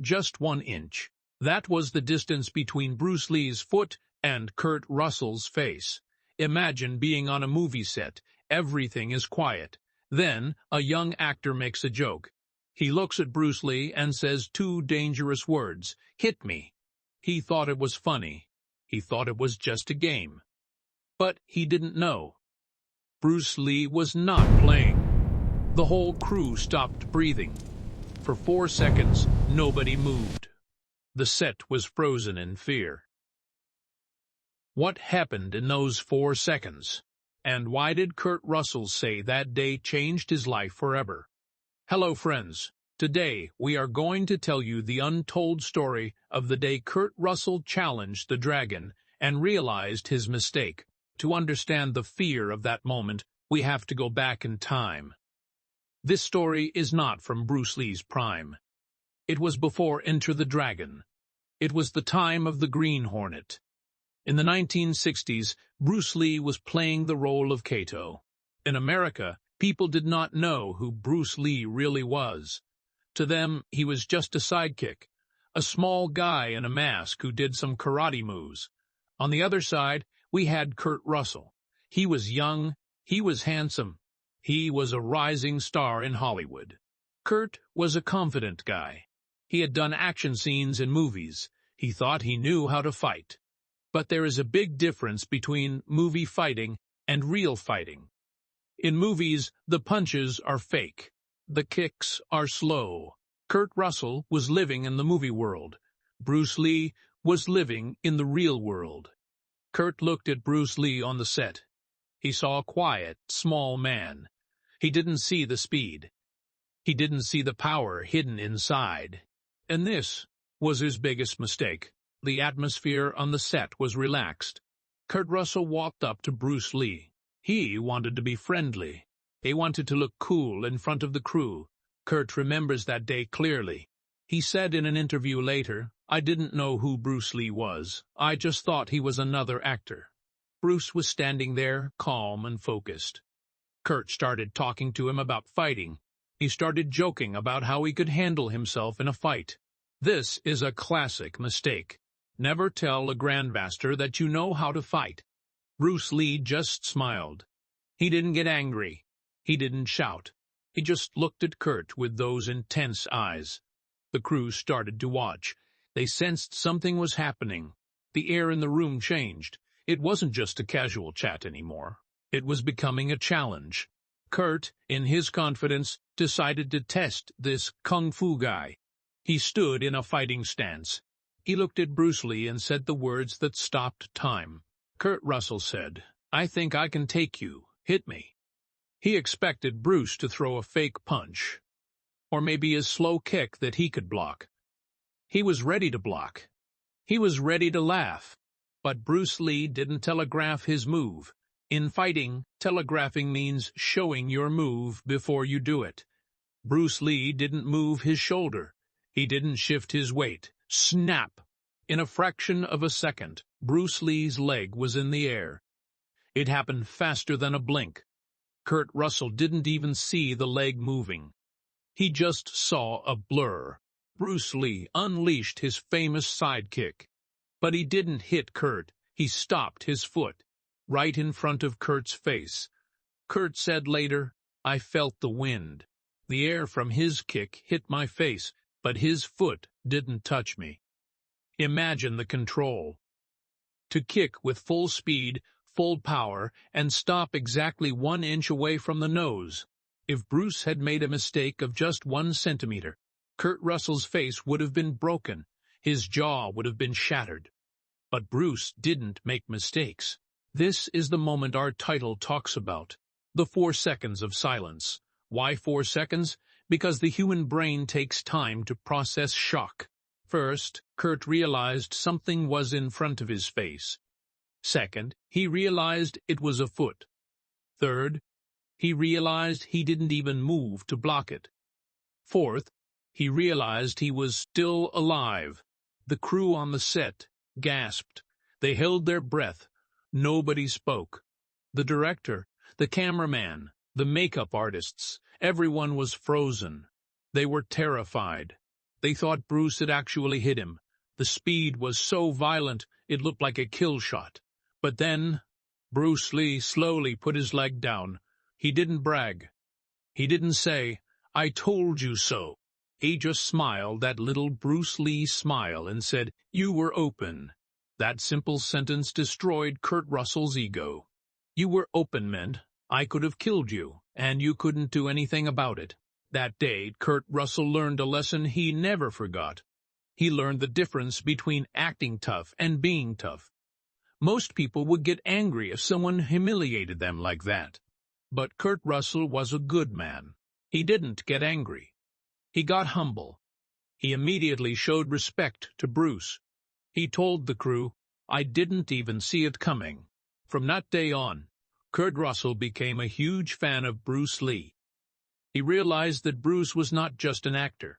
just 1 inch. That was the distance between Bruce Lee's foot and Kurt Russell's face. Imagine being on a movie set. Everything is quiet. Then, a young actor makes a joke. He looks at Bruce Lee and says 2 dangerous words, "Hit me." He thought it was funny. He thought it was just a game. But he didn't know. Bruce Lee was not playing. The whole crew stopped breathing. For 4 seconds, nobody moved. The set was frozen in fear. What happened in those 4 seconds? And why did Kurt Russell say that day changed his life forever? Hello, friends. Today, we are going to tell you the untold story of the day Kurt Russell challenged the dragon and realized his mistake. To understand the fear of that moment, we have to go back in time. This story is not from Bruce Lee's prime. It was before Enter the Dragon. It was the time of the Green Hornet. In the 1960s, Bruce Lee was playing the role of Kato. In America, people did not know who Bruce Lee really was. To them, he was just a sidekick, a small guy in a mask who did some karate moves. On the other side, we had Kurt Russell. He was young, he was handsome, he was a rising star in Hollywood. Kurt was a confident guy. He had done action scenes in movies. He thought he knew how to fight. But there is a big difference between movie fighting and real fighting. In movies, the punches are fake. The kicks are slow. Kurt Russell was living in the movie world. Bruce Lee was living in the real world. Kurt looked at Bruce Lee on the set. He saw a quiet, small man. He didn't see the speed. He didn't see the power hidden inside. And this was his biggest mistake. The atmosphere on the set was relaxed. Kurt Russell walked up to Bruce Lee. He wanted to be friendly. He wanted to look cool in front of the crew. Kurt remembers that day clearly. He said in an interview later, "I didn't know who Bruce Lee was. I just thought he was another actor." Bruce was standing there, calm and focused. Kurt started talking to him about fighting. He started joking about how he could handle himself in a fight. This is a classic mistake. Never tell a grandmaster that you know how to fight. Bruce Lee just smiled. He didn't get angry. He didn't shout. He just looked at Kurt with those intense eyes. The crew started to watch. They sensed something was happening. The air in the room changed. It wasn't just a casual chat anymore. It was becoming a challenge. Kurt, in his confidence, decided to test this kung fu guy. He stood in a fighting stance. He looked at Bruce Lee and said the words that stopped time. Kurt Russell said, "I think I can take you. Hit me." He expected Bruce to throw a fake punch, or maybe a slow kick that he could block. He was ready to block. He was ready to laugh. But Bruce Lee didn't telegraph his move. In fighting, telegraphing means showing your move before you do it. Bruce Lee didn't move his shoulder. He didn't shift his weight. Snap! In a fraction of a second, Bruce Lee's leg was in the air. It happened faster than a blink. Kurt Russell didn't even see the leg moving. He just saw a blur. Bruce Lee unleashed his famous sidekick. But he didn't hit Kurt. He stopped his foot, right in front of Kurt's face. Kurt said later, "I felt the wind. The air from his kick hit my face, but his foot didn't touch me." Imagine the control. To kick with full speed, full power, and stop exactly 1 inch away from the nose. If Bruce had made a mistake of just 1 centimeter, Kurt Russell's face would have been broken. His jaw would have been shattered. But Bruce didn't make mistakes. This is the moment our title talks about, the 4 seconds of silence. Why 4 seconds? Because the human brain takes time to process shock. First, Kurt realized something was in front of his face. Second, he realized it was a foot. Third, he realized he didn't even move to block it. Fourth, he realized he was still alive. The crew on the set gasped. They held their breath. Nobody spoke. The director, the cameraman, the makeup artists, everyone was frozen. They were terrified. They thought Bruce had actually hit him. The speed was so violent, it looked like a kill shot. But then, Bruce Lee slowly put his leg down. He didn't brag. He didn't say, "I told you so." He just smiled that little Bruce Lee smile and said, "You were open." That simple sentence destroyed Kurt Russell's ego. "You were open" meant, I could have killed you, and you couldn't do anything about it. That day, Kurt Russell learned a lesson he never forgot. He learned the difference between acting tough and being tough. Most people would get angry if someone humiliated them like that. But Kurt Russell was a good man. He didn't get angry. He got humble. He immediately showed respect to Bruce. He told the crew, "I didn't even see it coming." From that day on, Kurt Russell became a huge fan of Bruce Lee. He realized that Bruce was not just an actor.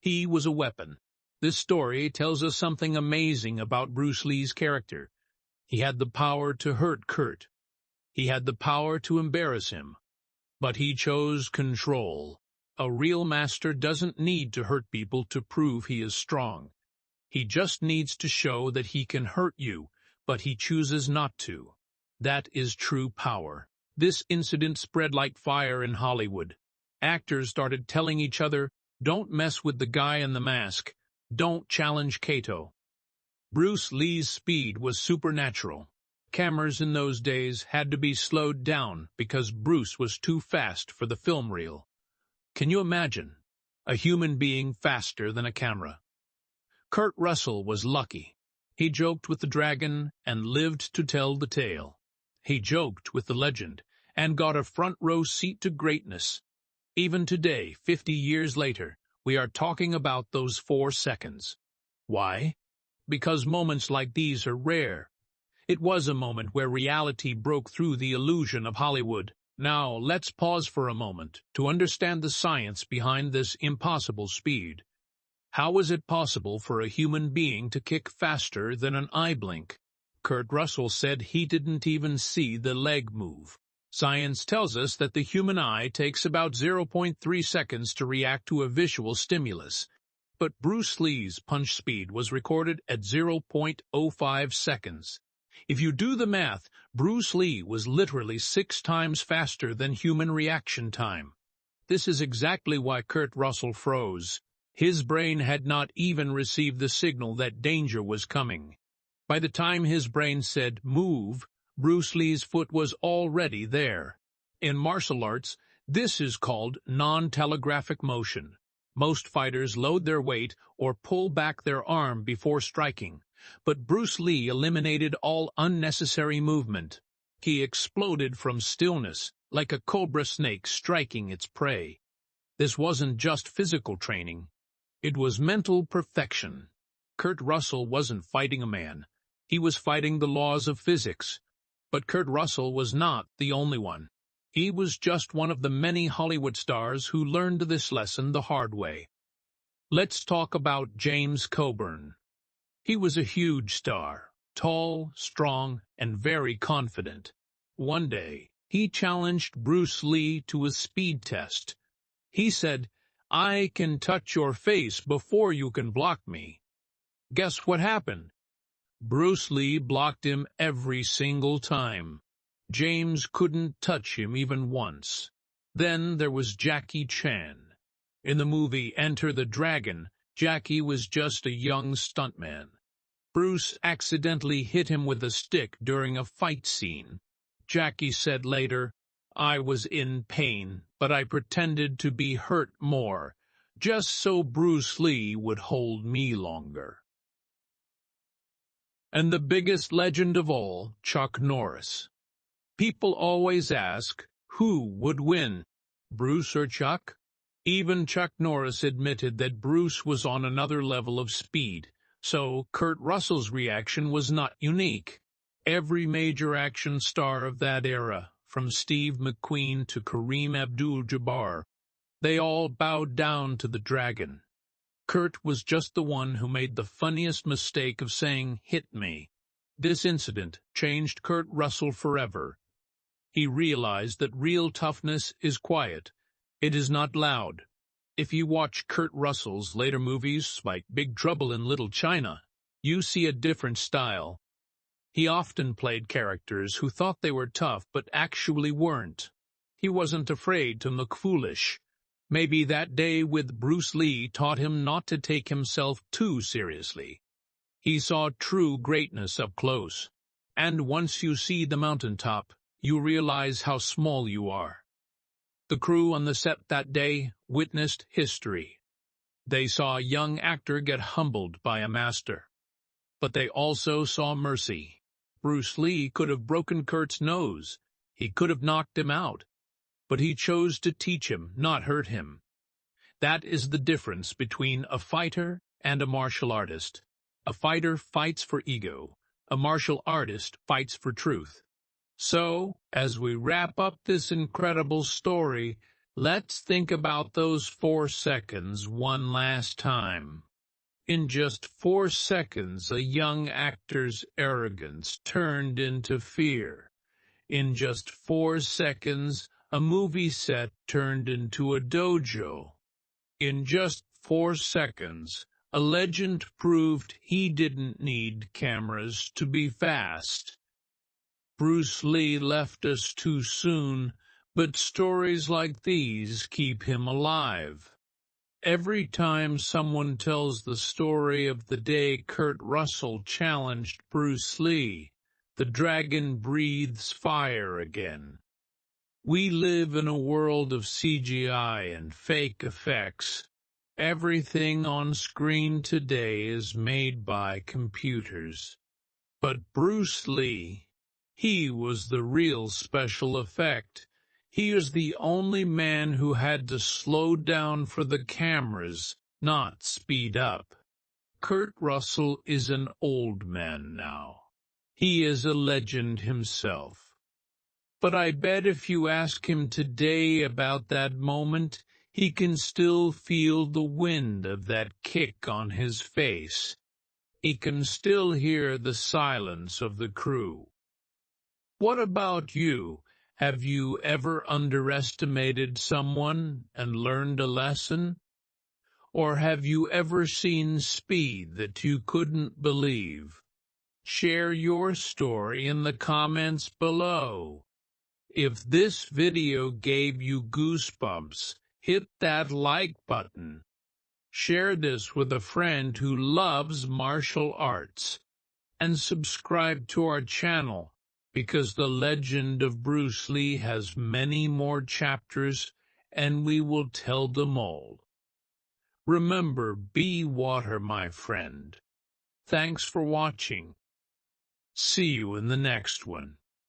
He was a weapon. This story tells us something amazing about Bruce Lee's character. He had the power to hurt Kurt. He had the power to embarrass him. But he chose control. A real master doesn't need to hurt people to prove he is strong. He just needs to show that he can hurt you, but he chooses not to. That is true power. This incident spread like fire in Hollywood. Actors started telling each other, "Don't mess with the guy in the mask. Don't challenge Kato." Bruce Lee's speed was supernatural. Cameras in those days had to be slowed down because Bruce was too fast for the film reel. Can you imagine? A human being faster than a camera. Kurt Russell was lucky. He joked with the dragon and lived to tell the tale. He joked with the legend and got a front-row seat to greatness. Even today, 50 years later, we are talking about those 4 seconds. Why? Because moments like these are rare. It was a moment where reality broke through the illusion of Hollywood. Now, let's pause for a moment to understand the science behind this impossible speed. How is it possible for a human being to kick faster than an eye blink? Kurt Russell said he didn't even see the leg move. Science tells us that the human eye takes about 0.3 seconds to react to a visual stimulus, but Bruce Lee's punch speed was recorded at 0.05 seconds. If you do the math, Bruce Lee was literally 6 times faster than human reaction time. This is exactly why Kurt Russell froze. His brain had not even received the signal that danger was coming. By the time his brain said, "Move," Bruce Lee's foot was already there. In martial arts, this is called non-telegraphic motion. Most fighters load their weight or pull back their arm before striking, but Bruce Lee eliminated all unnecessary movement. He exploded from stillness, like a cobra snake striking its prey. This wasn't just physical training. It was mental perfection. Kurt Russell wasn't fighting a man. He was fighting the laws of physics. But Kurt Russell was not the only one. He was just one of the many Hollywood stars who learned this lesson the hard way. Let's talk about James Coburn. He was a huge star, tall, strong, and very confident. One day, he challenged Bruce Lee to a speed test. He said, "I can touch your face before you can block me." Guess what happened? Bruce Lee blocked him every single time. James couldn't touch him even once. Then there was Jackie Chan. In the movie Enter the Dragon, Jackie was just a young stuntman. Bruce accidentally hit him with a stick during a fight scene. Jackie said later, "I was in pain, but I pretended to be hurt more, just so Bruce Lee would hold me longer." And the biggest legend of all, Chuck Norris. People always ask, who would win, Bruce or Chuck? Even Chuck Norris admitted that Bruce was on another level of speed, so Kurt Russell's reaction was not unique. Every major action star of that era, from Steve McQueen to Kareem Abdul-Jabbar, they all bowed down to the dragon. Kurt was just the one who made the funniest mistake of saying, "Hit me." This incident changed Kurt Russell forever. He realized that real toughness is quiet. It is not loud. If you watch Kurt Russell's later movies, like Big Trouble in Little China, you see a different style. He often played characters who thought they were tough but actually weren't. He wasn't afraid to look foolish. Maybe that day with Bruce Lee taught him not to take himself too seriously. He saw true greatness up close. And once you see the mountaintop, you realize how small you are. The crew on the set that day witnessed history. They saw a young actor get humbled by a master. But they also saw mercy. Bruce Lee could have broken Kurt's nose. He could have knocked him out. But he chose to teach him, not hurt him. That is the difference between a fighter and a martial artist. A fighter fights for ego. A martial artist fights for truth. So, as we wrap up this incredible story, let's think about those 4 seconds one last time. In just 4 seconds, a young actor's arrogance turned into fear. In just 4 seconds, a movie set turned into a dojo. In just 4 seconds, a legend proved he didn't need cameras to be fast. Bruce Lee left us too soon, but stories like these keep him alive. Every time someone tells the story of the day Kurt Russell challenged Bruce Lee, the dragon breathes fire again. We live in a world of CGI and fake effects. Everything on screen today is made by computers. But Bruce Lee, he was the real special effect. He is the only man who had to slow down for the cameras, not speed up. Kurt Russell is an old man now. He is a legend himself. But I bet if you ask him today about that moment, he can still feel the wind of that kick on his face. He can still hear the silence of the crew. What about you? Have you ever underestimated someone and learned a lesson? Or have you ever seen speed that you couldn't believe? Share your story in the comments below. If this video gave you goosebumps, hit that like button. Share this with a friend who loves martial arts. And subscribe to our channel, because the legend of Bruce Lee has many more chapters, and we will tell them all. Remember, be water, my friend. Thanks for watching. See you in the next one.